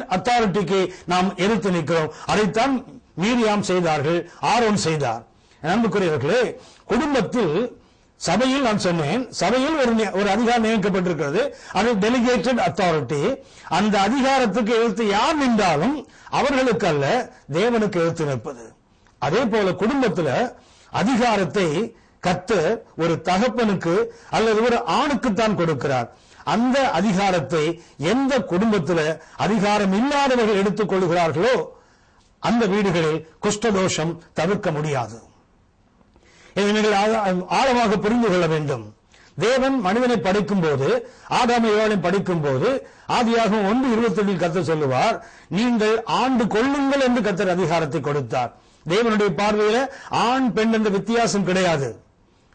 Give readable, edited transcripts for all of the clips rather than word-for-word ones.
Delegated அத்தாரிட்டிக்கு நாம் எதிர்த்து நிற்கிறோம். அதைத்தான் மீரியாம் செய்தார்கள், ஆரோன் செய்தார். அன்புக்குரியவர்களே, குடும்பத்தில் சபையில் நான் சொன்னேன், சபையில் ஒரு அதிகாரம் நியமிக்கப்பட்டிருக்கிறது, அது டெலிகேட்டட் அத்தாரிட்டி. அந்த அதிகாரத்துக்கு எதிர்த்து யார் நின்றாலும் அவர்களுக்கு அல்ல, தேவனுக்கு எதிர்த்து நிற்பது. அதே போல குடும்பத்தில் அதிகாரத்தை கர்த்தர் ஒரு தகப்பனுக்கு அல்லது ஒரு ஆணுக்குத்தான் கொடுக்கிறார். அந்த அதிகாரத்தை எந்த குடும்பத்தில் அதிகாரம் இல்லாதவர்கள் எடுத்துக் கொள்கிறார்களோ அந்த வீடுகளில் குஷ்டதோஷம் தவிர்க்க முடியாது. இதை நீங்கள் ஆழமாக புரிந்து கொள்ள வேண்டும். தேவன் மனிதனை படைக்கும் போது, ஆதாம் ஏவாளை படிக்கும் போது, ஆதியாகமம் 1:27 கர்த்தர் சொல்லுவார், நீங்கள் ஆண்டு கொள்ளுங்கள் என்று கர்த்தர் அதிகாரத்தை கொடுத்தார். தேவனுடைய பார்வையில ஆண் பெண் என்ற வித்தியாசம் கிடையாது.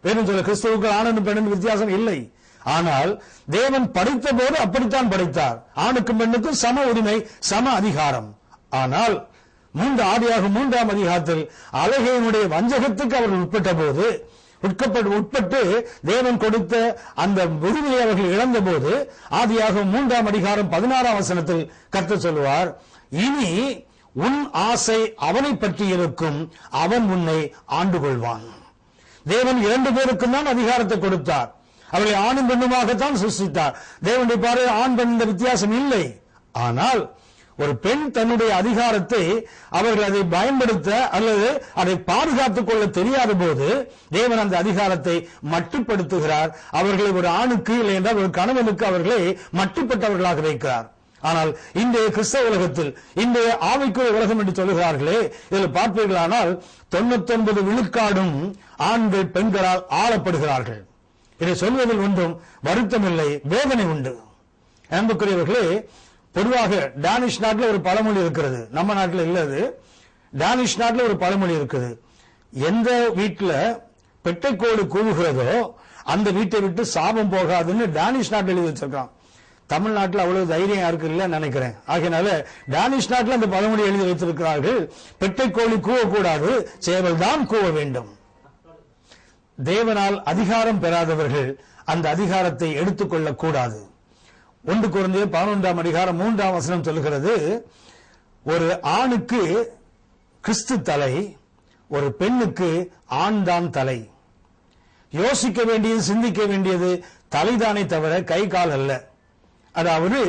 வேணும் சொல்ல, கிறிஸ்தவுக்கு ஆண் பெண் வித்தியாசம் இல்லை. ஆனால் தேவன் படைத்த போது அப்படித்தான் படைத்தார். ஆணுக்கும் பெண்ணுக்கும் சம உரிமை, சம அதிகாரம். ஆனால் ஆதியாகமம் 3ஆம் அதிகாரத்தில் அலகையினுடைய வஞ்சகத்துக்கு அவர்கள் உட்பட்ட போது, உட்பட்டு தேவன் கொடுத்த அந்த உரிமையை அவர்கள் இழந்த போது, ஆதியாகமம் 3ஆம் அதிகாரம் 16ஆம் வசனத்தில் கர்த்தர் சொல்லுவார், இனி உன் ஆசை அவனை பற்றி இருக்கும், அவன் உன்னை ஆண்டு கொள்வான். தேவன் 2 பேருக்கும் தான் அதிகாரத்தை கொடுத்தார். அவர்களை ஆணும் பெண்ணுமாகத்தான் சிருஷ்டித்தார். தேவனுடைய பார்வையில் ஆண் பெண் இந்த வித்தியாசம் இல்லை. ஆனால் ஒரு பெண் தன்னுடைய அதிகாரத்தை அவர்கள் அதை பயன்படுத்த அல்லது அதை பாதுகாத்துக் கொள்ள தெரியாத போது தேவன் அந்த அதிகாரத்தை மட்டுப்படுத்துகிறார். அவர்களை ஒரு ஆணுக்கு இல்லை என்றால் ஒரு கணவனுக்கு அவர்களை மட்டுப்பட்டவர்களாக வைக்கிறார். ஆனால் இன்றைய கிறிஸ்தவ உலகத்தில், இன்றைய ஆவிக்குரிய உலகம் என்று சொல்லுகிறார்களே, இதில் பார்ப்பீர்களானால் 99 விழுக்காடும் ஆண்கள் பெண்களால் ஆளப்படுகிறார்கள். இதை சொல்வதில் ஒன்றும் வருத்தமில்லை, வேதனை உண்டு. அன்புக்குரியவர்களே, பொதுவாக டானிஷ் நாட்டில் ஒரு பழமொழி இருக்கிறது, நம்ம நாட்டில் இல்லது. டானிஷ் நாட்டில் ஒரு பழமொழி இருக்குது, எந்த வீட்டில் பெட்டைக்கோடு கூவுகிறதோ அந்த வீட்டை விட்டு சாபம் போகாதுன்னு டானிஷ் நாட்டில் எழுதி வச்சிருக்கான். தமிழ்நாட்டில் அவ்வளவு தைரியம் யாருக்கு இல்லைன்னு நினைக்கிறேன். ஆகையினால டானிஷ் நாட்டில் அந்த பழமொழி எழுதி வைத்திருக்கிறார்கள், பெட்டைக்கோழி கூவக்கூடாது, சேவல் தான் கூவ வேண்டும். தேவனால் அதிகாரம் பெறாதவர்கள் அந்த அதிகாரத்தை எடுத்துக்கொள்ளக் கூடாது. 1 கொரிந்தியர் 11ஆம் அதிகாரம் 3ஆம் வசனம் சொல்லுகிறது, ஒரு ஆணுக்கு கிறிஸ்து தலை, ஒரு பெண்ணுக்கு ஆண் தான் தலை. யோசிக்க வேண்டியது, சிந்திக்க வேண்டியது தலைதானே தவிர கை கால் அல்ல. அதாவது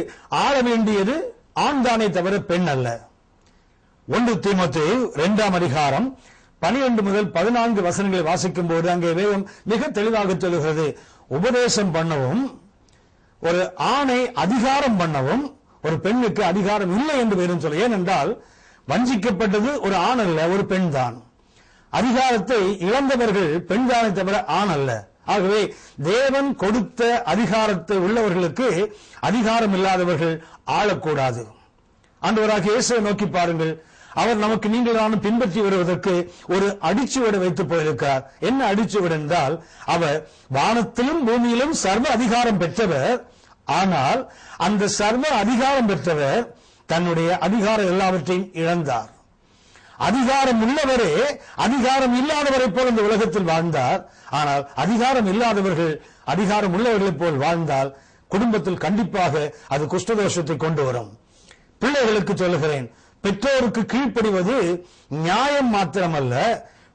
ஆள வேண்டியது ஆண் தானே தவிர பெண் அல்ல. 1 தீமோத்தேயு 2ஆம் அதிகாரம் 12 முதல் 14 வசனங்களை வாசிக்கும் போது அங்கே வேதம் மிக தெளிவாக சொல்லுகிறது, உபதேசம் பண்ணவும் ஒரு ஆணை அதிகாரம் பண்ணவும் ஒரு பெண்ணுக்கு அதிகாரம் இல்லை என்று வேதம் சொல்ல. ஏனென்றால் வஞ்சிக்கப்பட்டது ஒரு ஆண் அல்ல, ஒரு பெண் தான். அதிகாரத்தை இழந்தவர்கள் பெண் தானே தவிர ஆண் அல்ல. ஆகவே தேவன் கொடுத்த அதிகாரத்தை உள்ளவர்களுக்கு அதிகாரம் இல்லாதவர்கள் ஆளக்கூடாது. ஆண்டவராகிய இயேசுவை நோக்கி பாருங்கள், அவர் நமக்கு நீங்கள் நானும் பின்பற்றி வருவதற்கு ஒரு அடிச்சுவடை வைத்து போயிருக்கிறார். என்ன அடிச்சுவடு என்றால், அவர் வானத்திலும் பூமியிலும் சர்வ அதிகாரம் பெற்றவர். ஆனால் அந்த சர்வ அதிகாரம் பெற்றவர் தன்னுடைய அதிகாரம் எல்லாவற்றையும் இழந்தார். அதிகாரம் உள்ளவரே அதிகாரம் இல்லாதவரை போல் இந்த உலகத்தில் வாழ்ந்தார். ஆனால் அதிகாரம் இல்லாதவர்கள் அதிகாரம் உள்ளவர்களைப் போல் வாழ்ந்தால் குடும்பத்தில் கண்டிப்பாக அது குஷ்டதோஷத்தை கொண்டு வரும். பிள்ளைகளுக்கு சொல்லுகிறேன், பெற்றோருக்கு கீழ்ப்படிவது நியாயம் மாத்திரமல்ல,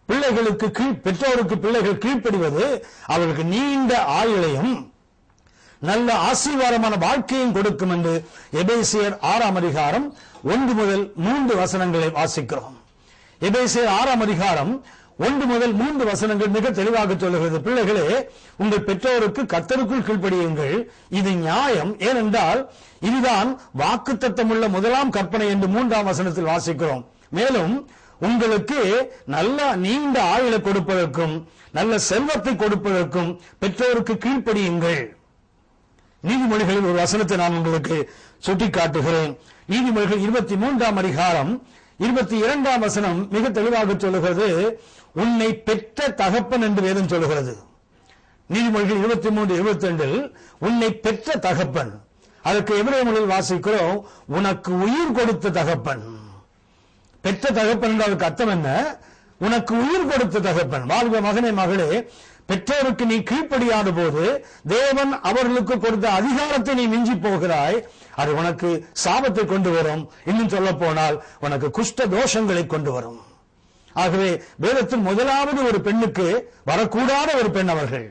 பெற்றோருக்கு பிள்ளைகள் கீழ்ப்படிவது அவர்களுக்கு நீண்ட ஆயுளையும் நல்ல ஆசீர்வாதமான வாழ்க்கையும் கொடுக்கும் என்று எபேசியர் 6ஆம் அதிகாரம் 1 முதல் 3 வசனங்களை வாசிக்கிறோம். எபேசியர் 6ஆம் அதிகாரம் 1 முதல் 3 வசனங்கள் மிக தெளிவாக சொல்லுகிறது, பிள்ளைகளே உங்கள் பெற்றோருக்கு கர்த்தருக்குள் கீழ்ப்படியுங்கள், இது நியாயம். ஏனென்றால் இதுதான் வாக்குத்தத்தமுள்ள முதலாம் கற்பனை என்று 3ஆம் வசனத்தில் வாசிக்கிறோம். மேலும் உங்களுக்கு நல்ல நீண்ட ஆயுளை கொடுப்பதற்கும் நல்ல செல்வத்தை கொடுப்பதற்கும் பெற்றோருக்கு கீழ்ப்படியுங்கள். நீதிமொழிகளில் ஒரு வசனத்தை நான் உங்களுக்கு சுட்டிக்காட்டுகிறேன். நீதிமொழிகள் 23ஆம் அதிகாரம் 22ஆம் வசனம் மிக தெளிவாக சொல்லுகிறது, உன்னை பெற்ற தகப்பன் என்று வேதம் சொல்லுகிறது. நீதிமொழிகள் 23:22 உன்னை பெற்ற தகப்பன். அதற்கு எபிரேய மொழியில் வாசிக்கிறோம், உனக்கு உயிர் கொடுத்த தகப்பன். பெற்ற தகப்பன் என்றால் அர்த்தம் என்ன? உனக்கு உயிர் கொடுத்த தகப்பன். வாழ்க மகனே மகளே, பெற்றோருக்கு நீ கீழ்ப்படியாத போது தேவன் அவர்களுக்கு கொடுத்த அதிகாரத்தை நீ மிஞ்சி போகிறாய். அது உனக்கு சாபத்தை கொண்டு வரும். இன்னும் சொல்ல போனால் உனக்கு குஷ்ட தோஷங்களை கொண்டு வரும். ஆகவே வேதத்தில் முதலாவது ஒரு பெண்ணுக்கு வரக்கூடாத ஒரு பெண் அவர்கள்.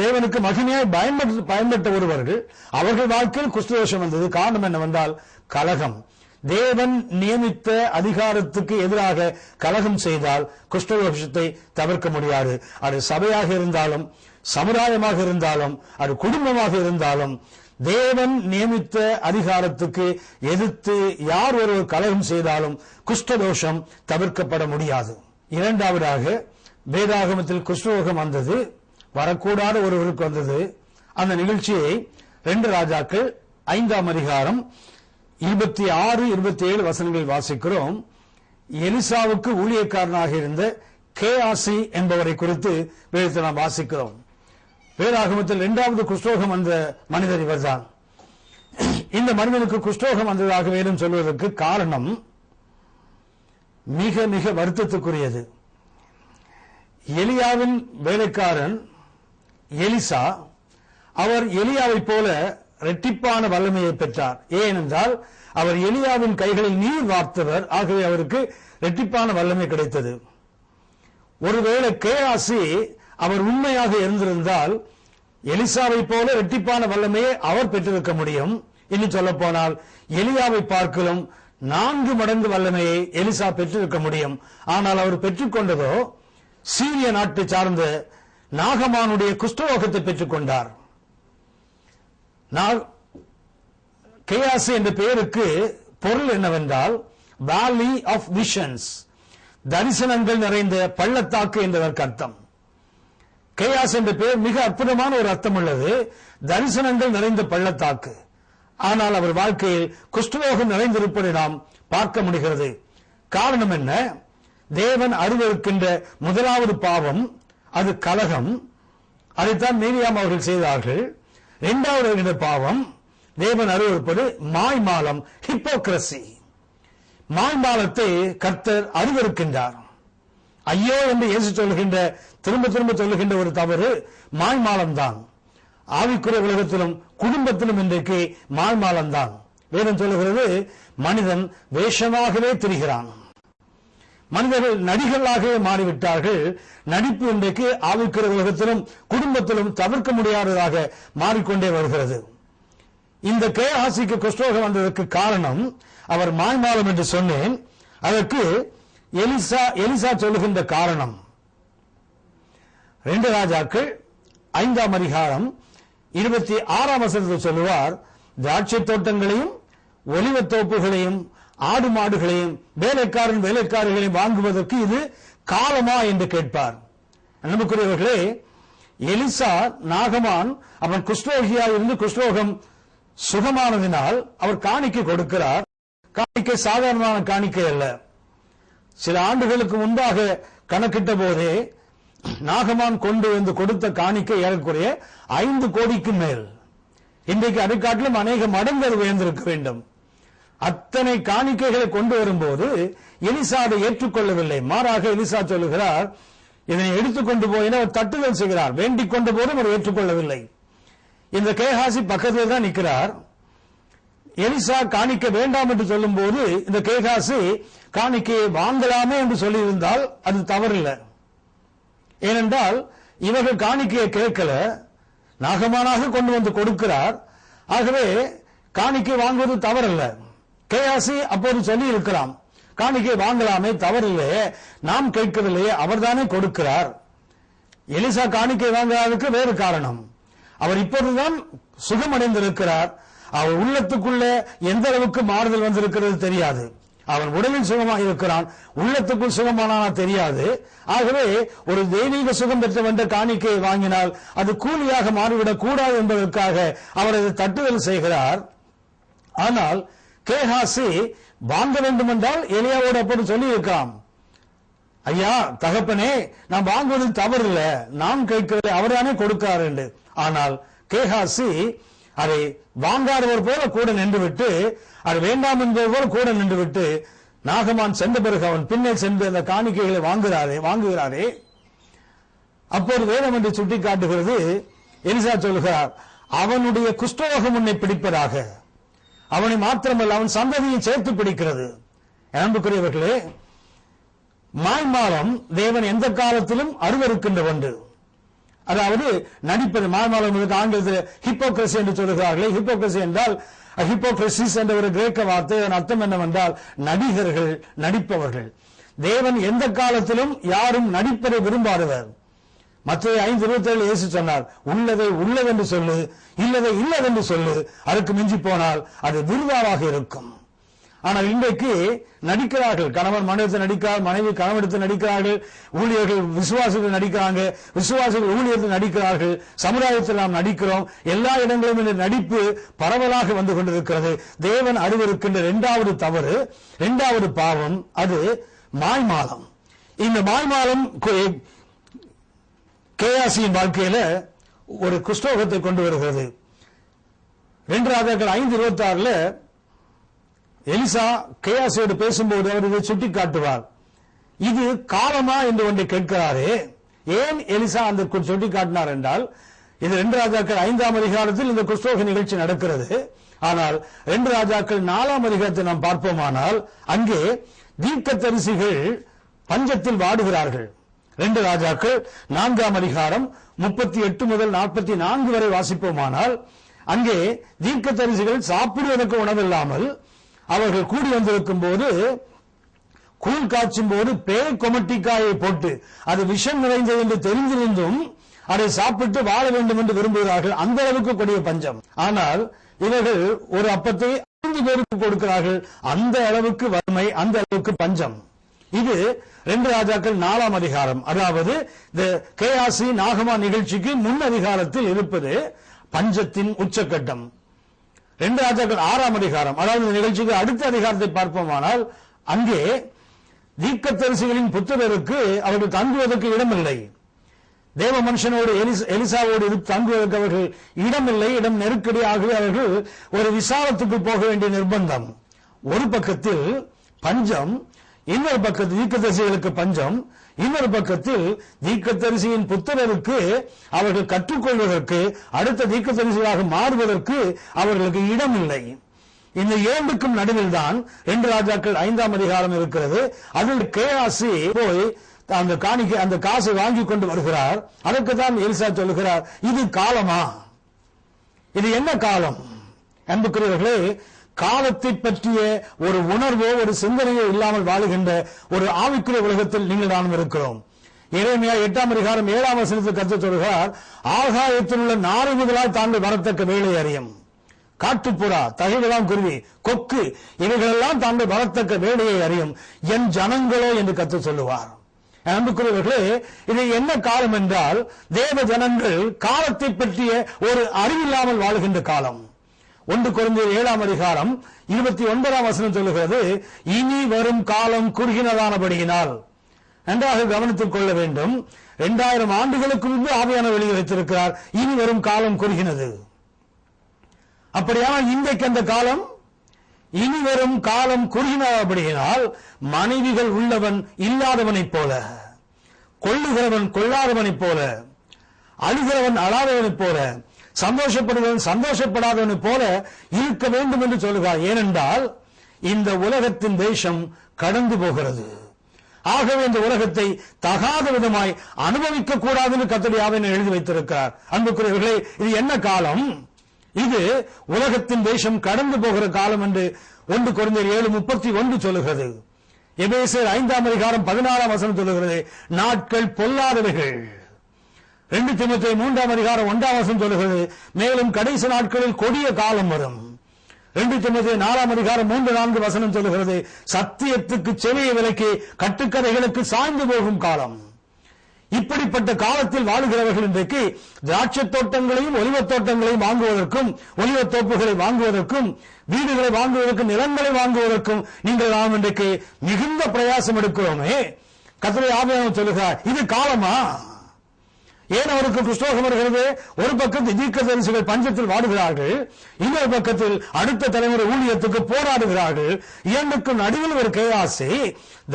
தேவனுக்கு மகிமையாய் பயன்பட்ட ஒருவர்கள். அவர்கள் வாழ்க்கையில் குஷ்டதோஷம் வந்தது. காரணம் என்னவென்றால் கலகம். தேவன் நியமித்த அதிகாரத்துக்கு எதிராக கலகம் செய்தால் குஷ்டதோஷத்தை தவிர்க்க முடியாது. அது சபையாக இருந்தாலும், சமுதாயமாக இருந்தாலும், அது குடும்பமாக இருந்தாலும், தேவன் நியமித்த அதிகாரத்துக்கு எதிர்த்து யார் ஒருவர் கலகம் செய்தாலும் குஷ்டதோஷம் தவிர்க்கப்பட முடியாது. இரண்டாவதாக வேதாகமத்தில் குஷ்டரோகம் வந்தது, வரக்கூடாத ஒருவருக்கு வந்தது. அந்த நிகழ்ச்சியை 2 ராஜாக்கள் 5ஆம் அதிகாரம் 26, 27 வசனங்களில் வாசிக்கிறோம். எலிசாவுக்கு ஊழியக்காரனாக இருந்த கேயாசி என்பவரை குறித்து வேதத்தை நாம் வாசிக்கிறோம். வேதாகமத்தில் 2வது குஷ்டரோகம் வந்த மனிதர் இவர்தான். இந்த மனிதனுக்கு குஷ்டரோகம் வந்ததாக வேதம் சொல்வதற்கு காரணம் மிக மிக வருத்தத்துக்குரியது. எலியாவின் வேலைக்காரன் எலிசா, அவர் எலியாவை போல இரட்டிப்பான வல்லமையை பெற்றார். ஏனென்றால் அவர் எலியாவின் கைகளில் நீர் வார்த்தவர். ஆகவே அவருக்கு இரட்டிப்பான வல்லமை கிடைத்தது. ஒருவேளை கேயாசி அவர் உண்மையாக இருந்திருந்தால் எலிசாவை போல இரட்டிப்பான வல்லமையை அவர் பெற்றிருக்க முடியும். இன்னும் சொல்ல போனால் எலியாவை பார்க்கலும் 4 மடங்கு வல்லமையை எலிசா பெற்றிருக்க முடியும். ஆனால் அவர் பெற்றுக்கொண்டதோ சீரிய நாட்டை சார்ந்த நாகமானுடைய குஷ்டரோகத்தை பெற்றுக் கொண்டார். கேயாசி என்ற பெயருக்கு பொருள் என்னவென்றால் வேலி ஆஃப் விஷன்ஸ், தரிசனங்கள் நிறைந்த பள்ளத்தாக்கு என்பதற்கு அர்த்தம். கேயாஸ் என்ற பெயர் மிக அற்புதமான ஒரு அர்த்தம் உள்ளது, தரிசனங்கள் நிறைந்த பள்ளத்தாக்கு. ஆனால் அவர் வாழ்க்கையில் குஷ்டரோகம் நிறைந்திருப்பதை நாம் பார்க்க முடிகிறது. காரணம் என்ன? தேவன் அருவருக்கின்ற முதலாவது பாவம் அது கலகம். அதைத்தான் மீரியாம் அவர்கள் செய்தார்கள். 2வது பாவம் தேவன் அருவருப்பது மாய்மாலம், ஹிப்போக்ரசி. மாய்மாலத்தை கர்த்தர் அருவருக்கின்றார். ஐயோ என்று இயேசு சொல்லுகின்ற, திரும்ப திரும்ப சொல்லுகின்ற ஒரு தவறு மாய்மாலம் தான். ஆவிக்குரிய உலகத்திலும் குடும்பத்திலும் இன்றைக்கு மாய்மாலம் தான். வேதம் சொல்லுகிறது மனிதன் வேஷமாகவே திரிகிறான். மனிதர்கள் நடிகர்களாகவே மாறிவிட்டார்கள். நடிப்பு இன்றைக்கு ஆவிக்குரிய உலகத்திலும் குடும்பத்திலும் தவிர்க்க முடியாததாக மாறிக்கொண்டே வருகிறது. இந்த கேயாசிக்கு குஷ்டரோகம் வந்ததற்கு காரணம் அவர் மாய்மாலம் என்று சொன்னேன். அதற்கு எலிசா சொல்லுகின்ற காரணம் 2 ராஜாக்கள் 5ஆம் அதிகாரம் 26ஆம் வசனத்தில் சொல்லுவார், திராட்சை தோட்டங்களையும் ஒலிவத் தோப்புகளையும் ஆடு மாடுகளையும் வேலைக்காரர்களையும் வாங்குவதற்கு இது காலமா என்று கேட்பார். அன்புக்குரியவர்களே, எலிசா நாகமான் அவன் குஷ்டரோகியா இருந்து குஷ்டரோகம் சுகமானதினால் அவர் காணிக்கை கொடுக்கிறார். காணிக்கை சாதாரணமான காணிக்கை அல்ல. சில ஆண்டுகளுக்கு முன்பாக கணக்கிட்ட போதே நாகமான் கொண்டு வந்து கொடுத்த காணிக்கை ஏறக்குறைய 5 கோடிக்கு மேல். இன்றைக்கு அதை காட்டிலும் அநேக மடங்கு அது உயர்ந்திருக்க வேண்டும். அத்தனை காணிக்கைகளை கொண்டு வரும்போது எலிசா அதை ஏற்றுக்கொள்ளவில்லை. மாறாக எலிசா சொல்லுகிறார், இதனை எடுத்துக்கொண்டு போயின அவர் தட்டுதல் செய்கிறார். வேண்டிக் கொண்ட போதும் அவர் ஏற்றுக்கொள்ளவில்லை. இந்த கேகாசி பக்கத்தில் தான் நிற்கிறார். எலிசா காணிக்க வேண்டாம் என்று சொல்லும் போது இந்த கேகாசி காணிக்கையை வாங்கலாமே என்று சொல்லியிருந்தால் அது தவறில்லை. ஏனென்றால் இவர்கள் காணிக்கையை கேட்கல, நாகமானாக கொண்டு வந்து கொடுக்கிறார். ஆகவே காணிக்கை வாங்குவது தவறல்ல. கேயாசி அப்போது சொல்லி இருக்கலாம், காணிக்கை வாங்கலாமே, தவறில்லையே, நாம் கேட்கவில்லையே, அவர்தானே கொடுக்கிறார். எலிசா காணிக்கை வாங்காததுக்கு வேறு காரணம். அவர் இப்போதுதான் சுகமடைந்திருக்கிறார். அவர் உள்ளத்துக்குள்ள எந்த அளவுக்கு மாறுதல் வந்திருக்கிறது தெரியாது. அவன் உடலில் சுகமாக இருக்கிறான், உள்ளத்துக்குள் சுகமானா தெரியாது. ஆகவே ஒரு தெய்வீக சுகம் பெற்ற காணிக்கையை வாங்கினால் அது கூலியாக மாறிவிடக் கூடாது என்பதற்காக அவர் அதை தட்டுதல் செய்கிறார். ஆனால் கேகாசி வாங்க வேண்டும் என்றால் எலியாவோடு அப்படி சொல்லி இருக்கலாம், ஐயா தகப்பனே நான் வாங்குவது தவறு இல்லை, நான் கேட்கிறதை அவர்தானே கொடுக்கிறார் என்று. ஆனால் கேகாசி அதை வாங்காதவர் போல கூட நின்றுவிட்டு, அது வேண்டாம் என்பது போல கூட நின்றுவிட்டு, நாகமான் சென்ற பிறகு அவன் பின்னே சென்று அந்த காணிக்கைகளை வாங்குகிறாரே, அப்போது வேதம் என்று சுட்டி காட்டுகிறது. எலிசா சொல்கிறார், அவனுடைய குஷ்டரோகம் உன்னை பிடிப்பதாக. அவனை மாத்திரமல்ல, அவன் சந்ததியை சேர்த்து பிடிக்கிறது. அன்புக்குரியவர்களே, மாய்மாலம் தேவன் எந்த காலத்திலும் அருவருக்கின்ற ஒன்று. அதாவது நடிப்பது. மாய்மாலம் ஆங்கிலத்தில் ஹிப்போக்ரசி என்று சொல்லுகிறார்களே. ஹிப்போக்ரசி என்றால் ஹிப்போக்ரசிஸ் என்ற ஒரு கிரேக்க வார்த்தை. அதன் அர்த்தம் என்னவென்றால் நடிகர்கள், நடிப்பவர்கள். தேவன் எந்த காலத்திலும் யாரும் நடிப்பதை விரும்பாதவர். மத்தேயு 5:27 இயேசு சொன்னார், உள்ளதை உள்ளதென்று சொல்லு, இல்லதை இல்லதென்று சொல்லு, அதுக்கு மிஞ்சி போனால் அது விருதாவாக இருக்கும். ஆனால் இன்றைக்கு நடிக்கிறார்கள். கணவன் மனைவி நடிக்கிறார், மனைவி கணவனிடத்தில் நடிக்கிறார்கள், ஊழியர்கள் விசுவாசிகள் நடிக்கிறாங்க, விசுவாசிகள் ஊழியர்கள் நடிக்கிறார்கள், சமுதாயத்தில் நாம் நடிக்கிறோம். எல்லா இடங்களிலும் இந்த நடிப்பு பரவலாக வந்து கொண்டிருக்கிறது. தேவன் அருவருக்கின்ற இரண்டாவது தவறு, இரண்டாவது பாவம், அது மாய்மாலம். இந்த மாய்மாலம் கேயாசியின் வாழ்க்கையில ஒரு குஷ்டரோகத்தை கொண்டு வருகிறது. 2 ராஜாக்கள் 5:26 எலிசா கேயாசியோடு பேசும்போது அவர் இதை சுட்டி காட்டுவார். இது காலமா என்று ஒன்றை கேட்கிறாரே. ஏன் எலிசா அந்த சுட்டி காட்டினார் என்றால், இது 2 ராஜாக்கள் 5ஆம் அதிகாரத்தில் இந்த குஷ்டரோக நிகழ்ச்சி நடக்கிறது. ஆனால் 2 ராஜாக்கள் 4ஆம் அதிகாரத்தை நாம் பார்ப்போமானால் அங்கே தீர்க்கதரிசிகள் பஞ்சத்தில் வாடுகிறார்கள். 2 ராஜாக்கள் 4ஆம் அதிகாரம் 38 முதல் 44 வரை வாசிப்போமானால் அங்கே தீர்க்கதரிசிகள் சாப்பிடுவதற்கு உணவில்லாமல் அவர்கள் கூடி வந்திருக்கும் போது, கூழ் காய்ச்சும் போது பேய் கொமட்டிக்காயை போட்டு அது விஷம் நிறைந்தது என்று தெரிந்திருந்தும் அதை சாப்பிட்டு வாழ வேண்டும் என்று விரும்புகிறார்கள். அந்த அளவுக்கு கொடிய பஞ்சம். ஆனால் இவர்கள் ஒரு அப்பத்தை 5 பேருக்கு கொடுக்கிறார்கள். அந்த அளவுக்கு வறுமை, அந்த அளவுக்கு பஞ்சம். இது 2 ராஜாக்கள் 4ஆம் அதிகாரம். அதாவது கேயாசி நாகமா நிகழ்ச்சிக்கு முன் அதிகாரத்தில் இருப்பது பஞ்சத்தின் உச்சக்கட்டம். 2 ராஜாக்கள் 6ஆம் அதிகாரம், அதாவது இந்த நிகழ்ச்சிக்கு அடுத்த அதிகாரத்தை பார்ப்போமானால் அங்கே தீர்க்கதரிசிகளின் புத்திரருக்கு அவர்கள் தங்குவதற்கு இடமில்லை. தேவ மனுஷனோடு எலிசாவோடு தங்குவதற்கு அவர்கள் இடமில்லை. இடம் நெருக்கடி. ஆகவே அவர்கள் ஒரு விசாலத்துக்கு போக வேண்டிய நிர்பந்தம். ஒரு பக்கத்தில் பஞ்சம், இன்னொரு பக்கத்தில் தீர்க்கதரிசிகளுக்கு பஞ்சம், இன்னொரு பக்கத்தில் தீர்க்கதரிசியின் புத்திரருக்கு அவர்கள் கற்றுக்கொள்வதற்கு, அடுத்த தீர்க்கதரிசிகளாக மாறுவதற்கு அவர்களுக்கு இடம் இல்லை. இந்த 2க்கும் நடுவில் தான் 2 ராஜாக்கள் 5ஆம் அதிகாரம் இருக்கிறது. அதில் கேயாசி போய் அந்த காசை வாங்கி கொண்டு வருகிறார். அதற்கு தான் எலிசா சொல்லுகிறார், இது காலமா? இது என்ன காலம்? அன்புக்குரியவர்களே, காலத்தை பற்றிய ஒரு உணர்வோ ஒரு சிந்தனையோ இல்லாமல் வாழுகின்ற ஒரு ஆவிக்குரிய உலகத்தில் நீங்கள் நானும் இருக்கிறோம். எரேமியா 8ஆம் அதிகாரம் 7ஆம் வசனத்தில் கர்த்தர் சொல்கிறார், ஆகாயத்தில் உள்ள நாரைமுதலால் தாங்கள் வரத்தக்க வேலை அறியும். காட்டுப்புறா, தகைவெல்லாம் குருவி, கொக்கு, இவைகளெல்லாம் தாங்கள் வரத்தக்க வேலையை அறியும். என் ஜனங்களோ என்று கர்த்தர் சொல்லுவார். அன்புக்குரியவர்களே, இது என்ன காலம் என்றால், தேவ ஜனங்கள் காலத்தை பற்றிய ஒரு அறிவில்லாமல் வாழுகின்ற காலம். 1 கொரிந்தியர் 7ஆம் அதிகாரம் 29ஆம் வசனம் சொல்லுகிறது, இனி வரும் காலம் குறுகினதானபடியினால். நன்றாக கவனித்துக் கொள்ள வேண்டும். 2000 ஆண்டுகளுக்கு முன்பு ஆவியான வெளியே வைத்திருக்கிறார், இனி வரும் காலம் குறுகினது. அப்படியானால் இன்றைக்கு அந்த காலம், இனி வரும் காலம் குறுகினபடியினால் மனைவிகள் உள்ளவன் இல்லாதவனைப் போல, கொள்ளுகிறவன் கொள்ளாதவனைப் போல, அழுகிறவன் அழாதவனைப் போல, சந்தோஷப்படுவன் சந்தோஷப்படாதவனை போல இருக்க வேண்டும் என்று சொல்லுகிறார். ஏனென்றால் இந்த உலகத்தின் தேசம் கடந்து போகிறது. ஆகவே இந்த உலகத்தை தகாத விதமாய் அனுபவிக்க கூடாது என்று கர்த்தருடைய ஆவியானவர் எழுதி வைத்திருக்கிறார். அன்புக்குரியவர்களே, இது என்ன காலம்? இது உலகத்தின் தேசம் கடந்து போகிற காலம் என்று 1 கொரிந்தியர் 7:31 சொல்லுகிறது. எபேசியர் 5ஆம் அதிகாரம் 14ஆம் வசனம் சொல்லுகிறது, நாட்கள் பொல்லாதவைகள். 2 தீமோத்தேயு 3ஆம் அதிகாரம் 1ஆம் வசனம் சொல்லுகிறது, மேலும் கடைசி நாட்களில் கொடிய காலம் வரும். 2 தீமோத்தேயு 4ஆம் அதிகாரம் 3-4 வசனம் சொல்லுகிறது, சத்தியத்துக்கு செவியை விலக்கி கட்டுக்கதைகளுக்கு சாய்ந்து போகும் காலம். இப்படிப்பட்ட காலத்தில் வாழுகிறவர்கள் இன்றைக்கு திராட்சை தோட்டங்களையும் ஒலிவத் தோட்டங்களையும் வாங்குவதற்கும், ஒலிவத் தோப்புகளை வாங்குவதற்கும், வீடுகளை வாங்குவதற்கும், நிலங்களை வாங்குவதற்கும் நீங்கள் நாம் இன்றைக்கு மிகுந்த பிரயாசம் எடுக்கிறோமே. கர்த்தருடைய ஆவியானவர் சொல்லுகிறார், இது காலமா? ஏன் அவருக்கு குஷ்டரோகம் வருகிறது? ஒரு பக்கத்தில் தீர்க்கதரிசிகள் பஞ்சத்தில் வாடுகிறார்கள், இன்னொரு பக்கத்தில் அடுத்த தலைமுறை ஊழியத்துக்கு போராடுகிறார்கள். இரண்டுக்கும் நடுவில் ஒரு கேயாசி,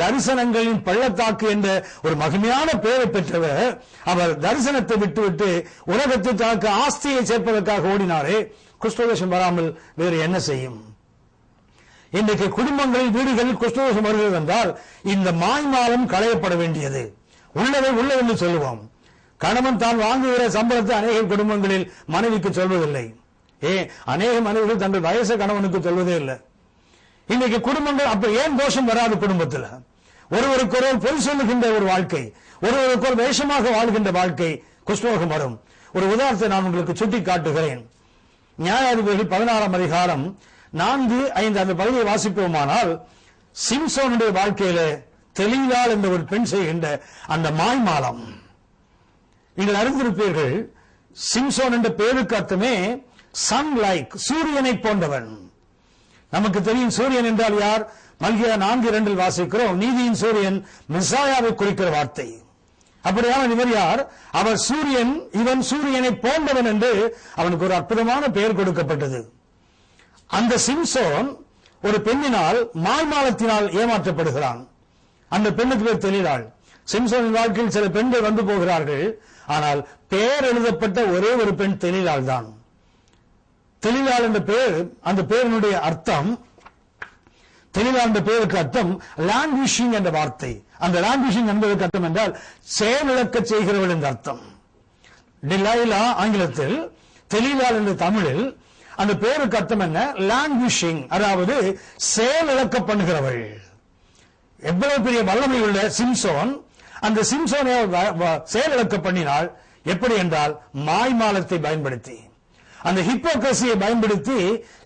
தரிசனங்களின் பள்ளத்தாக்கு என்ற ஒரு மகிமையான பெயரை பெற்றவர். அவர் தரிசனத்தை விட்டுவிட்டு உலகத்தில் தனக்கு ஆஸ்தியை சேர்ப்பதற்காக ஓடினாரே, குஷ்டரோகம் வராமல் வேறு என்ன செய்யும்? இன்றைக்கு குடும்பங்களில் வீடுகளில் குஷ்டரோகம் வருகிறது என்றால் இந்த மாய்மாலம் களையப்பட வேண்டியது. உள்ளதை உள்ளதென்று சொல்லுவோம். கணவன் தான் வாங்குகிற சம்பளத்தை அநேக குடும்பங்களில் மனைவிக்கு சொல்வதில்லை. அநேக மனைவிகள் தங்கள் வயசு கணவனுக்கு சொல்வதே இல்லை. இன்னைக்கு குடும்பங்கள் அப்ப ஏன் தோஷம் வராது? குடும்பத்தில் ஒருவருக்கொருவர் பொய் சொல்லுகின்ற ஒரு வாழ்க்கை, ஒருவருக்கொரு வேஷமாக வாழ்கின்ற வாழ்க்கை, குஷ்டரோகம் வரும். ஒரு உதாரணத்தை நான் உங்களுக்கு சுட்டி காட்டுகிறேன். நியாயாதிபதிகள் 16ஆம் அதிகாரம் 4-5 அந்த பகுதியை வாசிப்போமானால், சிம்சோனுடைய வாழ்க்கையில தெலீலாள் என்ற ஒரு பெண் செய்கின்ற அந்த மாய்மாலம் நீங்கள் அறிந்திருப்பீர்கள். சிம்சோன் என்ற பெயருக்கு அர்த்தமே சன் லைக், சூரியனை போன்றவன். நமக்கு தெரியும் சூரியன் என்றால் யார்? மல்கியா 4:2 வாசிக்கிறோம், நீதியின் சூரியன் மெசாயாவை குறிக்கிற வார்த்தை. அப்படியான இவர் யார்? அவர் சூரியன், இவன் சூரியனை போன்றவன் என்று அவனுக்கு ஒரு அற்புதமான பெயர் கொடுக்கப்பட்டது. அந்த சிம்சோன் ஒரு பெண்ணினால் மாய்மாலத்தினால் ஏமாற்றப்படுகிறான். அந்த பெண்ணுக்கு பேர் தெலீலாள். சிம்சோனின் வாழ்க்கையில் சில பெண்கள் வந்து போகிறார்கள், ஆனால் பெயர் எழுதப்பட்ட ஒரே ஒரு பெண் தெலீலாள் தான். தெலீலாள் என்ற பெயர், அந்த பெயரினுடைய அர்த்தம், தெலீலாள் என்ற பெயருக்கு அர்த்தம் லாங்குவிஷிங் என்ற வார்த்தை. அந்த லாங்குவிஷிங் என்பதற்கு அர்த்தம் என்றால் செயலிழக்க செய்கிறவள் என்ற அர்த்தம். டிலைலா ஆங்கிலத்தில், தெலீலாள் என்ற தமிழில். அந்த பெயருக்கு அர்த்தம் என்ன? லாங்குவிஷிங், அதாவது செயலிழக்க பண்ணுகிறவள். எவ்வளவு பெரிய வல்லமை உள்ள சிம்சோன், அந்த சிம்சோனை செயலிழக்க பண்ணினாள். எப்படி என்றால் மாய்மாலத்தை பயன்படுத்தி, அந்த ஹிப்போக்ரசியை பயன்படுத்தி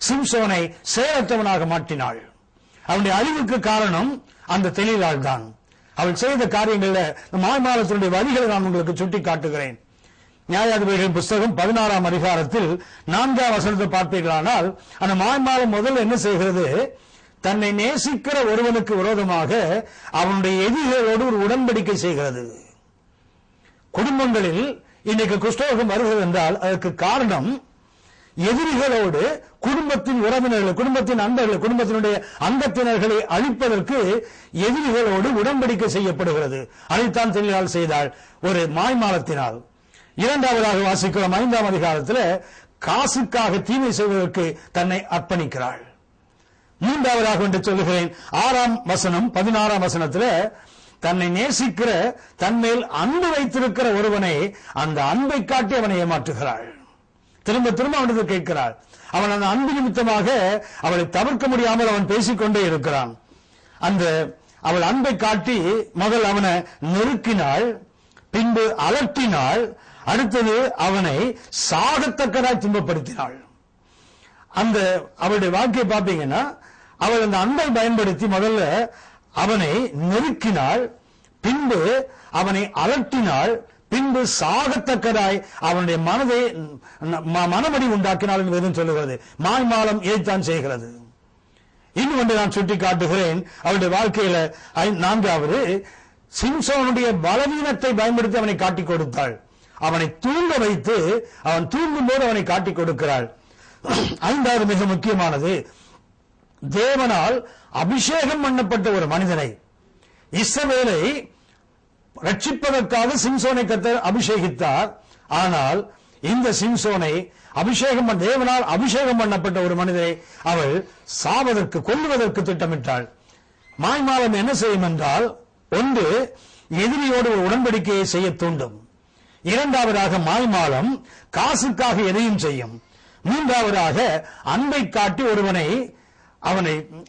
சிம்சோனை செயலற்றவனாக மாற்றினாள். அவனுடைய அழிவுக்கு காரணம் அந்த தெலீலாள் தான். அவள் செய்த காரியங்கள்ல மாய்மாலத்தினுடைய வரிகளை நான் உங்களுக்கு சுட்டி காட்டுகிறேன். நியாயாதிபதிகளின் புஸ்தகம் 16ஆம் அதிகாரத்தில் 4ஆம் வசனத்தை பார்ப்பீர்களானால், அந்த மாய்மாலம் முதல்ல என்ன செய்கிறது? தன்னை நேசிக்கிற ஒருவனுக்கு விரோதமாக அவனுடைய எதிரிகளோடு ஒரு உடன்படிக்கை செய்கிறது. குடும்பங்களில் இன்னைக்கு குஷ்டரோகம் வருகிறது என்றால் அதற்கு காரணம் எதிரிகளோடு குடும்பத்தின் உறவினர்கள், குடும்பத்தின் நண்பர்கள், குடும்பத்தினுடைய அங்கத்தினர்களை அழிப்பதற்கு எதிரிகளோடு உடன்படிக்கை செய்யப்படுகிறது. அதைத்தான் தெளிவால் செய்தால் ஒரு மாய்மாலத்தினால். இரண்டாவதாக வாசிக்கிறோம் 5ஆம் அதிகாரத்தில், காசுக்காக தீமை செய்வதற்கு தன்னை அர்ப்பணிக்கிறாள். மூன்றாவதாக என்று சொல்லுகிறேன் 6ஆம் வசனம் 16ஆம் வசனத்தில், தன்னை நேசிக்கிற, தன்மேல் அன்பு வைத்திருக்கிற ஒருவனை அந்த அன்பை காட்டி அவனை ஏமாற்றுகிறாள். திரும்ப திரும்ப அவனுக்கு கேட்கிறாள். அவன் அந்த அன்பு நிமித்தமாக அவளை தவிர்க்க முடியாமல் அவன் பேசிக்கொண்டே இருக்கிறான். அந்த அவள் அன்பை காட்டி முதல் அவனை நெருக்கினாள், பின்பு அலட்டினாள், அடுத்தது அவனை சாகத்தக்கதாய் துன்பப்படுத்தினாள். அந்த அவளுடைய வாழ்க்கையை பார்ப்பீங்கன்னா, அவள் அந்த அன்பை பயன்படுத்தி முதல்ல அவனை நெருக்கினாள், பின்பு அவனை அலட்டினாள், பின்பு சாகத்தக்கதாய் அவனுடைய மனதை மனமடி உண்டாக்கினாள் என்று வேதம் சொல்லுகிறது. மாய்மாலம் இதைத்தான் செய்கிறது. இன்னும் ஒன்று நான் சுட்டி காட்டுகிறேன். அவளுடைய வாழ்க்கையில 4வது, சிம்சோனுடைய பலவீனத்தை பயன்படுத்தி அவனை காட்டிக் கொடுத்தாள். அவனை தூங்க வைத்து அவன் தூங்கும் போது அவனை காட்டிக் கொடுக்கிறாள். 5வது மிக முக்கியமானது, தேவனால் அபிஷேகம் பண்ணப்பட்ட ஒரு மனிதனை, இஸ்ரவேலை ரட்சிப்பதற்காக சிம்சோனை கர்த்தர் அபிஷேகித்தார். ஆனால் இந்த சிம்சோனை தேவனால் அபிஷேகம் பண்ணப்பட்ட ஒரு மனிதனை அவள் சாவதற்கு, கொல்லுவதற்கு திட்டமிட்டாள். மாய்மாலம் என்ன செய்யும் என்றால், ஒன்று எதிரியோடு ஒரு உடன்படிக்கையை செய்ய தூண்டும். இரண்டாவதாக மாய்மாலம் காசுக்காக எதையும் செய்யும். மூன்றாவதாக அன்பை காட்டி ஒருவனை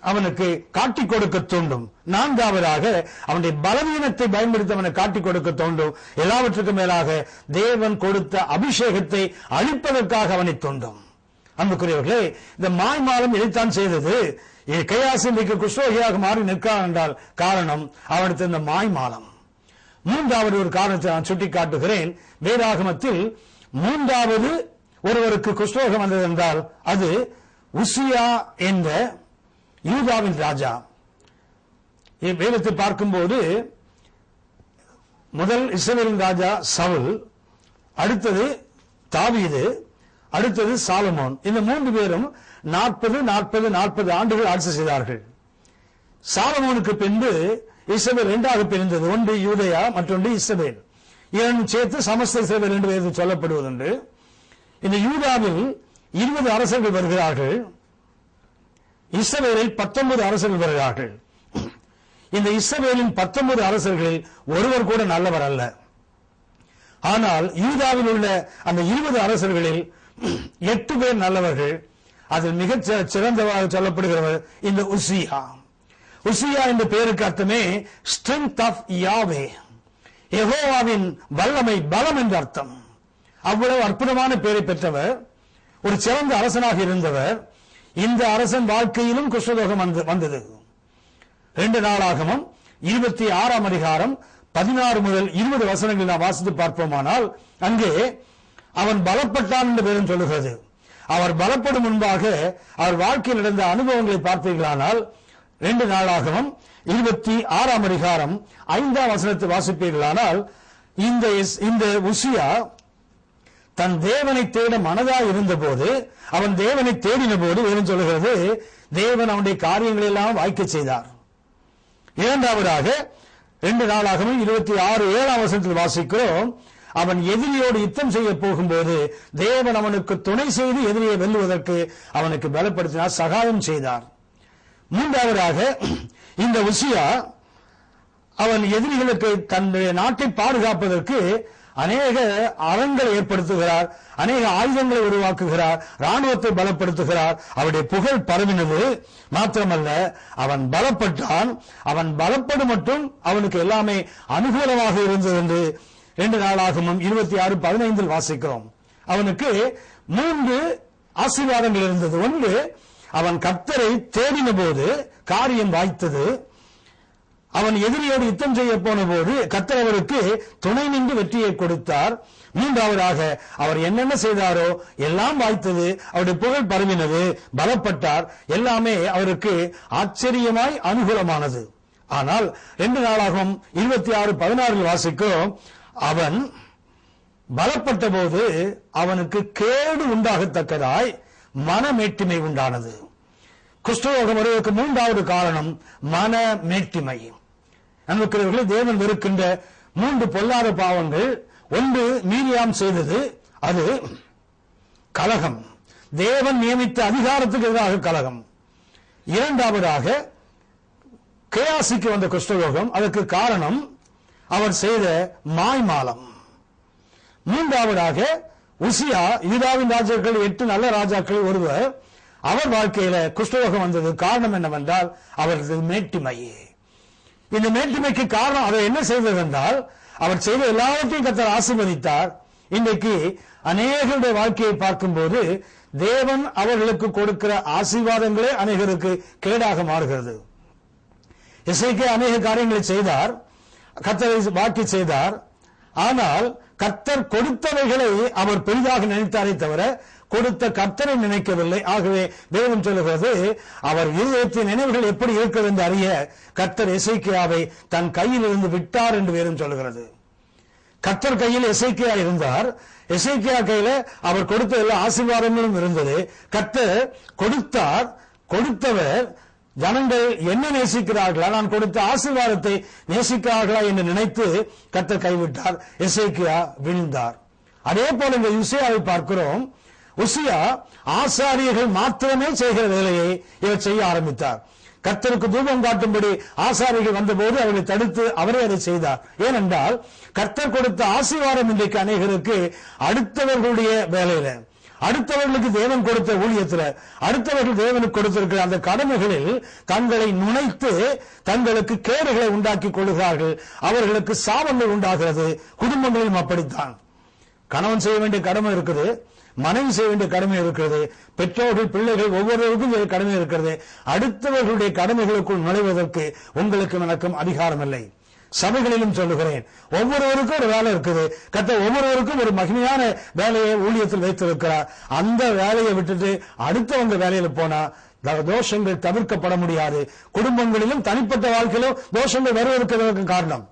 அவனுக்கு காட்டிக் கொடுக்க தூண்டும். நான்காவதாக அவனுடைய பலவீனத்தை பயன்படுத்தி அவனை காட்டிக் கொடுக்க தூண்டும். எல்லாவற்றுக்கும் மேலாக தேவன் கொடுத்த அபிஷேகத்தை அழிப்பதற்காக அவனை தூண்டும். அன்புக்குரியவர்களே, இந்த மாய்மாலம் இதைத்தான் செய்தது. கேயாசி இன்றைக்கு குஷ்டரோகியாக மாறி நிற்கிறான் என்றால் காரணம் அவனுக்கு இந்த மாய்மாலம். மூன்றாவது ஒரு காரணத்தை நான் சுட்டி காட்டுகிறேன். வேதாகமத்தில் மூன்றாவது ஒருவருக்கு குஷ்டரோகம் வந்தது என்றால் அது உசியா என்ற யூதாவின் ராஜா. வேதத்தை பார்க்கும்போது முதல் இஸ்ரவேலின் ராஜா சவுல், அடுத்தது தாவீது, அடுத்தது சாலமோன். இந்த 3 பேரும் 40 ஆண்டுகள் ஆட்சி செய்தார்கள். சாலமோனுக்கு பின்பு இஸ்ரவேல் 2ஆக பிரிந்தது. ஒன்று யூதேயா, மற்றொன்று இஸ்ரவேல். இரண்டும் சேர்த்து சமஸ்த இஸ்ரவேல் என்று பெயர் சொல்லப்படுவதுண்டு. இந்த யூதாவில் 20 அரசர்கள் வருகிறார்கள், இஸ்ரவேலில் 19 அரசர்கள் வருகிறார்கள். இந்த இஸ்ரவேலின் 19 அரசர்களில் ஒருவர் கூட நல்லவர் அல்ல. ஆனால் யூதாவில் உள்ள அந்த 20 அரசர்களில் 8 பேர் நல்லவர்கள். அதில் மிகச் சிறந்தவாக சொல்லப்படுகிறவர் இந்த உசியா. உசியா என்ற பெயருக்கு அர்த்தமே ஸ்ட்ரெங்த் ஆஃப் யாவே, யெகோவாவின் வல்லமை, பலம் என்ற அர்த்தம். அவ்வளவு அற்புதமான பெயரை பெற்றவர், ஒரு சிறந்த அரசனாக இருந்தவர். இந்த அரசன் வாழ்க்கையிலும் குஷ்டரோகம் வந்தது. 2 நாளாகமம் 26ஆம் அதிகாரம் 16 முதல் 20 வசனங்கள் நாம் வாசித்து பார்ப்போமானால், அங்கே அவன் பலப்பட்டான் என்று பேரும் சொல்லுகிறது. அவர் பலப்படும் முன்பாக அவர் வாழ்க்கையில் நடந்த அனுபவங்களை பார்ப்பீர்களானால் 2 நாளாகமம் 26ஆம் அதிகாரம் 5ஆம் வசனத்தை வாசிப்பீர்களானால், இந்த உசியா தன் தேவனை தேட மனதாய் இருந்தபோது, அவன் தேவனை தேடின போது வேறும் சொல்லுகிறது, தேவன் அவனுடைய காரியங்களை எல்லாம் வாய்க்க செய்தார். இரண்டாவதாக 2 நாளாகமும் 26:7 வசனத்தில் வாசிக்கிறோம், அவன் எதிரியோடு யுத்தம் செய்ய போகும்போது தேவன் அவனுக்கு துணை செய்து எதிரியை வெல்லுவதற்கு அவனுக்கு பலப்படுத்தினார், சகாயம் செய்தார். மூன்றாவதாக இந்த உசியா அவன் எதிரிகளுக்கு தன்னுடைய நாட்டை பாதுகாப்பதற்கு அநேக அறங்களை ஏற்படுத்துகிறார், அநேக ஆயுதங்களை உருவாக்குகிறார், ராணுவத்தை பலப்படுத்துகிறார். அவருடைய புகழ் பரவினது. மாத்திரமல்ல, அவன் பலப்பட்டான். அவன் பலப்படும் மட்டும் அவனுக்கு எல்லாமே அனுகூலமாக இருந்தது என்று 2 நாளாகமும் 26:15 வாசிக்கிறோம். அவனுக்கு 3 ஆசீர்வாதங்கள் இருந்தது. ஒன்று, அவன் கர்த்தரை தேடின போது காரியம் வாய்த்தது. அவன் எதிரியோடு யுத்தம் செய்ய போன போது கர்த்தர் அவருக்கு துணை நின்று வெற்றியை கொடுத்தார். மூன்றாவதாக அவர் என்னென்ன செய்தாரோ எல்லாம் வாய்த்தது, அவருடைய புகழ் பரவினது, பலப்பட்டார். எல்லாமே அவருக்கு ஆச்சரியமாய் அனுகூலமானது. ஆனால் 2 நாளாகவும் 26:16 வாசிக்கிறோம், அவன் பலப்பட்ட போது அவனுக்கு கேடு உண்டாகத்தக்கதாய் மனமேட்டிமை உண்டானது. குஷ்டரோகம் வருவதற்கு 3வது காரணம் மனமேட்டிமை. அன்புக்குரியவர்களே, தேவன் வெறுக்கின்ற 3 பொல்லாத பாவங்கள். ஒன்று மீரியாம் செய்தது, அது கலகம், தேவன் நியமித்த அதிகாரத்துக்கு எதிராக கலகம். இரண்டாவதாக கேயாசிக்கு வந்த குஷ்டரோகம், அதற்கு காரணம் அவர் செய்த மாய்மாலம். மூன்றாவதாக உசியா, யூதாவின் ராஜாக்கள் 8 நல்ல ராஜாக்கள் ஒருவர், அவர் வாழ்க்கையில குஷ்டரோகம் வந்தது. காரணம் என்னவென்றால் அவரது மேட்டிமை. இந்த மேட்டிமைக்கு காரணம் அவர் என்ன செய்தது என்றால், அவர் செய்த எல்லாவற்றையும் கர்த்தர் ஆசீர்வதித்தார். இன்றைக்கு அநேகருடைய வாழ்க்கையை பார்க்கும்போது தேவன் அவர்களுக்கு கொடுக்கிற ஆசீர்வாதங்களே அநேகருக்கு கேடாக மாறுகிறது. எசேக்கியா அநேக காரியங்களை செய்தார், கர்த்தரை வாக்கி செய்தார். ஆனால் கர்த்தர் கொடுத்தவைகளை அவர் பெரிதாக நினைத்தாரே தவிர கொடுத்த கர்த்தரை நினைக்கவில்லை. ஆகவே தேவன் சொல்லுகிறது, அவர் இருதயத்தின் நினைவுகள் எப்படி இருக்கிறது என்று அறிய கர்த்தர் எசேக்கியாவை தன் கையில் இருந்து விட்டார் என்று வேறும் சொல்லுகிறது. கர்த்தர் கையில் எசேக்கியா இருந்தார், எசேக்கியா கையில அவர் கொடுத்த எல்லா ஆசீர்வாதங்களும் இருந்தது. கர்த்தர் கொடுத்தார், கொடுத்தவர் ஜனங்கள் என்ன நேசிக்கிறார்களா, நான் கொடுத்த ஆசீர்வாதத்தை நேசிக்கிறார்களா என்று நினைத்து கர்த்தர் கைவிட்டார். எசேக்கியா விழுந்தார். அதே போல இந்த உசியாவை பார்க்கிறோம். உசியா ஆசாரியர்கள் மாத்திரமே செய்கிற வேலையை இவர் செய்ய ஆரம்பித்தார். கர்த்தருக்கு தூபம் காட்டும்படி ஆசாரியர்கள் வந்தபோது அவரை தடுத்து அவரே அதை செய்தார். ஏனென்றால் கர்த்தர் கொடுத்த ஆசீர்வாதம் இன்றைக்கு அநேகருக்கு அடுத்தவர்களுடைய வேலையில, அடுத்தவர்களுக்கு தேவன் கொடுத்த ஊழியத்துல, அடுத்தவர்கள் தேவனுக்கு கொடுத்திருக்கிற அந்த கடமைகளில் தங்களை நுழைத்து தங்களுக்கு கேடுகளை உண்டாக்கி கொள்கிறார்கள். அவர்களுக்கு சாபங்கள் உண்டாகிறது. குடும்பங்களிலும் அப்படித்தான். கணவன் செய்ய வேண்டிய கடமை இருக்குது, மனைவி செய்ய வேண்டிய கடமை இருக்கிறது, பெற்றோர்கள் பிள்ளைகள் ஒவ்வொருவருக்கும் கடமை இருக்கிறது. அடுத்தவர்களுடைய கடமைகளுக்குள் நுழைவதற்கு உங்களுக்கு எனக்கும் அதிகாரம் இல்லை. சபைகளிலும் சொல்லுகிறேன், ஒவ்வொருவருக்கும் ஒரு வேலை இருக்குது. கர்த்தர் ஒவ்வொருவருக்கும் ஒரு மகிமையான வேலையை ஊழியத்தில் வைத்திருக்கிறார். அந்த வேலையை விட்டுட்டு அடுத்தவங்க வேலையில போனா தோஷங்கள் தவிர்க்கப்பட முடியாது. குடும்பங்களிலும் தனிப்பட்ட வாழ்க்கையிலும் தோஷங்கள் வருவதற்கு காரணம்.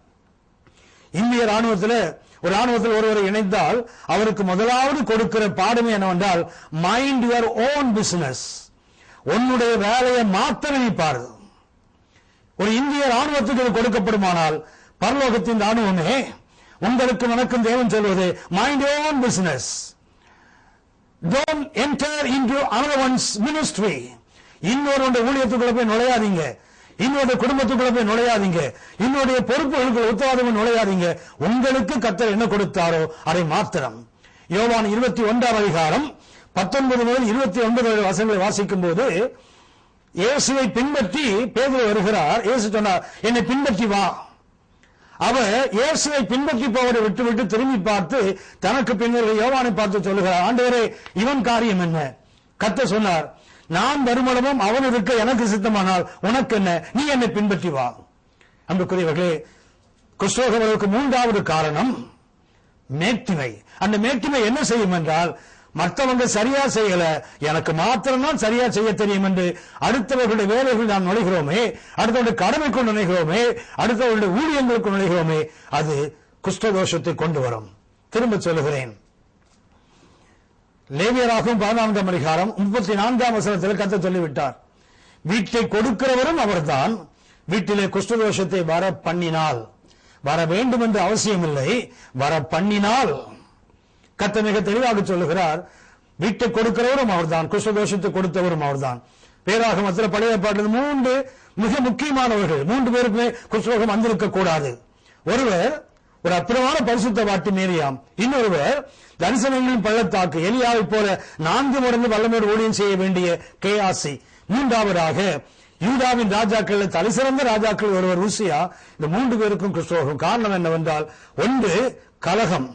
இந்திய ராணுவத்தில் ஒரு ராணுவத்தில் ஒருவரை இணைந்தால் அவருக்கு முதலாவது கொடுக்கிற பாடமே என்னவென்றால், மைண்ட் யுவர் ஓன் பிசினஸ். உன்னுடைய வேலையை மாத்திரம் நீ பாரு. ஒரு இந்திய ராணுவத்துக்கு கொடுக்கப்படுமானால், பரலோகத்தின் ராணுவமே, உங்களுக்கு எனக்கும் தேவன் சொல்வது, mind your own business. Don't enter into another one's ministry. இன்னொருடைய ஊழியத்துக்குள்ள போய் நுழையாதீங்க, இன்னொரு குடும்பத்துக்குள்ள போய் நுழையாதீங்க, இன்னொரு பொறுப்புகளுக்கு உத்தரவாதம் நுழையாதீங்க. உங்களுக்கு கர்த்தர் என்ன கொடுத்தாரோ அதை மாத்திரம். யோவான் 21 அதிகாரம் 19 முதல் 29 வசனங்களை வாசிக்கும் போது, இயேசுவை பின்பற்றி பேதுரு வருகிறார். இயேசு சொன்னார், என்னை பின்பற்றி வா. அவர் இயேசுவை பின்பற்றி போவதை விட்டுவிட்டு திரும்பி பார்த்து தனக்கு பின்னர் யோவானை பார்த்து சொல்லுகிறார், ஆண்டவரே, இவன் காரியம் என்ன? கர்த்தர் சொன்னார், நான் வருமளவும் அவன் இருக்க எனக்கு சித்தமானால் உனக்கு என்ன, நீ என்னை பின்பற்றி வா. அன்புக்குரியவர்களே, குஷ்டரோகங்களுக்கு 3வது காரணம் மேட்டிமை. அந்த மேட்டிமை என்ன செய்யும் என்றால், மற்றவங்க சரியா செய்யல, எனக்கு மாத்திரம்தான் சரியா செய்ய தெரியும் என்று அடுத்தவர்களுடைய வேலைகள் நாம் நுழைகிறோமே, அடுத்தவருடைய கடமைக்குள் நுழைகிறோமே, அடுத்தவர்களுடைய ஊழியங்களுக்கு நுழைகிறோமே, அது குஷ்டதோஷத்தை கொண்டு வரும். திரும்ப சொல்லுகிறேன், லேவியராகும் 14 அதிகாரம் 34 வசனத்தில் கர்த்தர் சொல்லிவிட்டார், வீட்டை கொடுக்கிறவரும் அவர்தான், வீட்டிலே குஷ்டதோஷத்தை வர பண்ணினால், வர வேண்டும் என்று அவசியம் இல்லை, வர பண்ணினால் கர்த்தர் மிக தெளிவாக சொல்லுகிறார், வீட்டை கொடுக்கிறவரும் அவர்தான், குஷ்டதோஷத்தை கொடுத்தவரும் அவர்தான். வேதாகமத்தில் பழைய ஏற்பாட்டில் 3 மிக முக்கியமானவர்கள், 3 பேருக்குமே குஷ்டரோகம் வந்திருக்க கூடாது. ஒருவர் ஒரு அற்புதமான பரிசுத்தவாட்டி மேரியாம், இன்னொருவர் தரிசனங்களின் பள்ளத்தாக்கு எலியாவை போல 4 மடங்கு வல்லமையோடு ஊழியம் செய்ய வேண்டிய கேயாசி, மூன்றாவதாக யூதாவின் ராஜாக்கள் தலைசிறந்த ராஜாக்கள் ஒருவர் உசியா. இந்த 3 பேருக்கும் குஷ்டரோகம். காரணம் என்னவென்றால், ஒன்று கலகம்,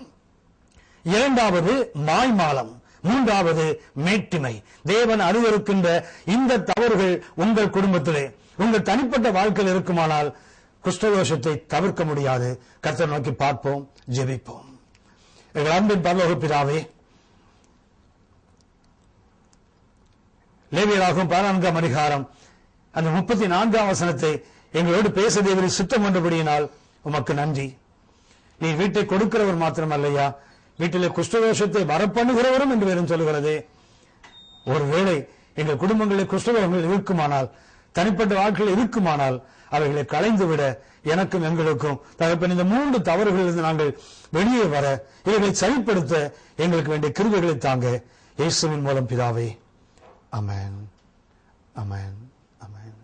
2வது மாய்மாலம், 3வது மேட்டிமை. தேவன் அருவருக்கின்ற இந்த தவறுகள் உங்கள் குடும்பத்திலே, உங்கள் தனிப்பட்ட வாழ்க்கையில் இருக்குமானால் குஷ்டதோஷத்தை தவிர்க்க முடியாது. கர்த்தர் நோக்கி பார்ப்போம், ஜெபிப்போம். எங்கள் அன்பின் பரலோக பிதாவே, லேவியராகும் 14 அதிகாரம் அந்த 34 வசனத்தை எங்களோடு பேச தேவரை சுத்தம் கொண்டபடியினால் உமக்கு நன்றி. நீ வீட்டை கொடுக்கிறவர் மாத்திரமல்லையா, வீட்டிலே குஷ்டதோஷத்தை வரப்பண்ணுகிறவரும் என்று வேறும் சொல்லுகிறது. ஒருவேளை எங்கள் குடும்பங்களில் குஷ்டதோஷங்கள் இருக்குமானால், தனிப்பட்ட வாழ்க்கையில் இருக்குமானால், அவைகளை களைந்துவிட எனக்கும் எங்களுக்கும் தகப்பன் இந்த 3 தவறுகளிலிருந்து நாங்கள் வெளியே வர, இவைகளை சரிப்படுத்த எங்களுக்கு வேண்டிய கிருபைகளை தாங்க. இயேசுவின் மூலம் பிதாவே, ஆமென், ஆமென், ஆமென்.